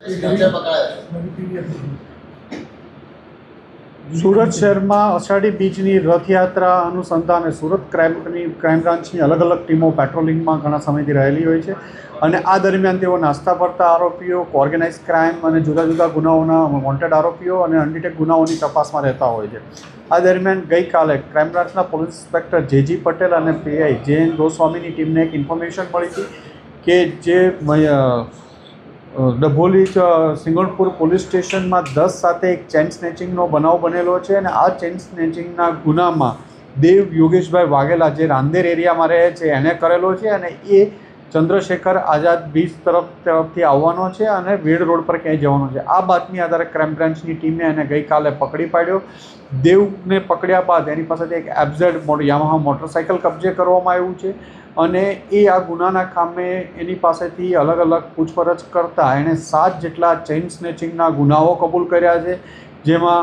સુરત શહેરમાં અષાઢી બીજની રથયાત્રા અનુસંધાને સુરત ક્રાઇમ બ્રાન્ચની અલગ અલગ ટીમો પેટ્રોલિંગમાં ઘણા સમયથી રહેલી હોય છે અને આ દરમિયાન તેઓ નાસ્તા ફરતા આરોપીઓ, ઓર્ગેનાઇઝ ક્રાઇમ અને જુદા જુદા ગુનાઓના વોન્ટેડ આરોપીઓ અને અનડિટેક ગુનાઓની તપાસમાં રહેતા હોય છે. આ દરમિયાન ગઈકાલે ક્રાઇમ બ્રાન્ચના પોલીસ ઇન્સ્પેક્ટર જે.જી. પટેલ અને પીઆઈ જે.એન. ગોસ્વામીની ટીમને એક ઇન્ફોર્મેશન મળી હતી કે જે ડભોલી સિંગણપુર પોલીસ સ્ટેશનમાં 10 સાથે એક ચેઇન સ્નેચિંગનો બનાવ બનેલો છે અને આ ચેઇન સ્નેચિંગના ગુનામાં દેવ યોગેશભાઈ વાઘેલા જે રાંદેર એરિયામાં રહે છે એને કરેલો છે અને એ ચંદ્રશેખર આઝાદ બીચ તરફથી આવવાનો છે અને વેડ રોડ પર ક્યાંય જવાનો છે. આ બાતમી આધારે ક્રાઇમ બ્રાન્ચની ટીમે એને ગઈકાલે પકડી પાડ્યો. દેવને પકડ્યા બાદ એની પાસેથી એક એફઝેડ યામાહા મોટરસાઇકલ કબજે કરવામાં આવ્યું છે અને એ આ ગુનાના કામે એની પાસેથી અલગ અલગ પૂછપરછ કરતાં એણે 7 જેટલા ચેઇન સ્નેચિંગના ગુનાઓ કબૂલ કર્યા છે, જેમાં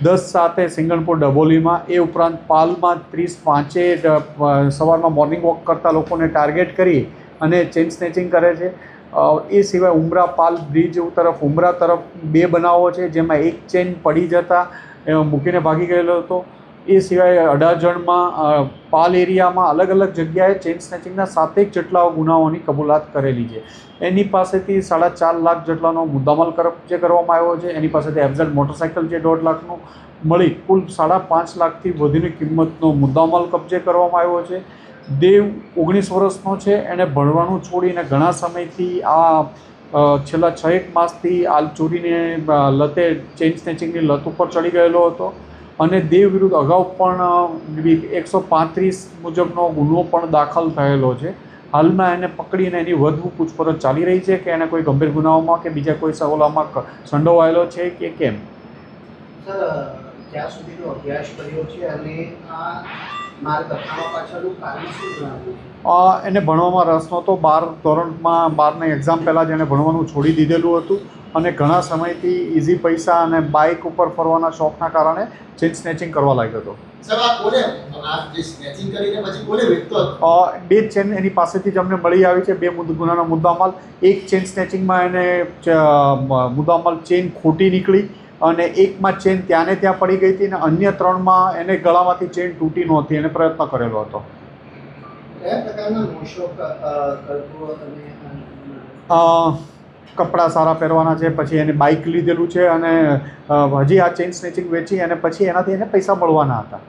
10 સાથે સિંગણપુર ડભોલીમાં, એ ઉપરાંત પાલમાં 30 સવારમાં મોર્નિંગ વોક કરતા લોકોને ટાર્ગેટ કરી અને ચેઇન સ્નેચિંગ કરે છે. એ સિવાય ઉમરા પાલ બ્રિજ ઉમરા તરફ 2 બનાવો છે, જેમાં એક ચેઇન પડી જતાં મૂકીને ભાગી ગયેલો હતો. એ સિવાય અડાજણમાં પાલ એરિયામાં અલગ અલગ જગ્યાએ ચેઇન સ્નેચિંગના 7 જેટલા ગુનાઓની કબૂલાત કરેલી છે. એની પાસેથી 4.5 લાખ જેટલાનો મુદ્દામાલ કબજે કરવામાં આવ્યો છે. એની પાસેથી એફઝેડ મોટરસાઇકલ જે 1.5 લાખનું મળી કુલ 5.5 લાખથી વધુની કિંમતનો મુદ્દામાલ કબજે કરવામાં આવ્યો છે. દેવ 19 વર્ષનો છે. એણે ભણવાનું છોડીને ઘણા સમયથી આ છેલ્લા 6-1 માસથી આ ચોરીને લતે ચેઇન સ્નેચિંગની લત ઉપર ચડી ગયેલો હતો અને દેવ વિરુદ્ધ અગાઉ પણ 135 મુજબનો ગુનો પણ દાખલ થયેલો છે. હાલમાં એને પકડીને એની વધુ પૂછપરછ ચાલી રહી છે કે એને કોઈ ગંભીર ગુનાઓમાં કે બીજા કોઈ સવાલોમાં સંડોવાયેલો છે કે કેમ. સર, ક્યાં સુધીનો અભ્યાસ કર્યો છે અને આ માર્ગ અપનાવવા પાછળનું કારણ શું જણાવ્યું? એને ભણવામાં રસ નહોતો. 12ની એક્ઝામ પહેલાં જ એને ભણવાનું છોડી દીધેલું હતું અને ઘણા સમયથી ઇઝી પૈસા અને બાઇક ઉપર ફરવાના શોખના કારણે ચેઇન સ્નેચિંગ કરવા લાગ્યો હતો. બે ચેન એની પાસેથી જ અમને મળી આવી છે, 2 ગુનાના મુદ્દામાલ. એક ચેઇન સ્નેચિંગમાં એને મુદ્દામાલ ચેઇન ખોટી નીકળી અને એકમાં ચેઇન ત્યાં ને ત્યાં પડી ગઈ હતી અને અન્ય 3માં એને ગળામાંથી ચેઇન તૂટી નહોતી. એને પ્રયત્ન કરેલો હતો. કયા પ્રકારના મોશોક કરતો તમે? કપડાં સારા પહેરવાના છે, પછી એને બાઇક લીધેલું છે અને હજી આ ચેઇન સ્નેચિંગ વેચી અને પછી એનાથી એને પૈસા મળવાના હતા.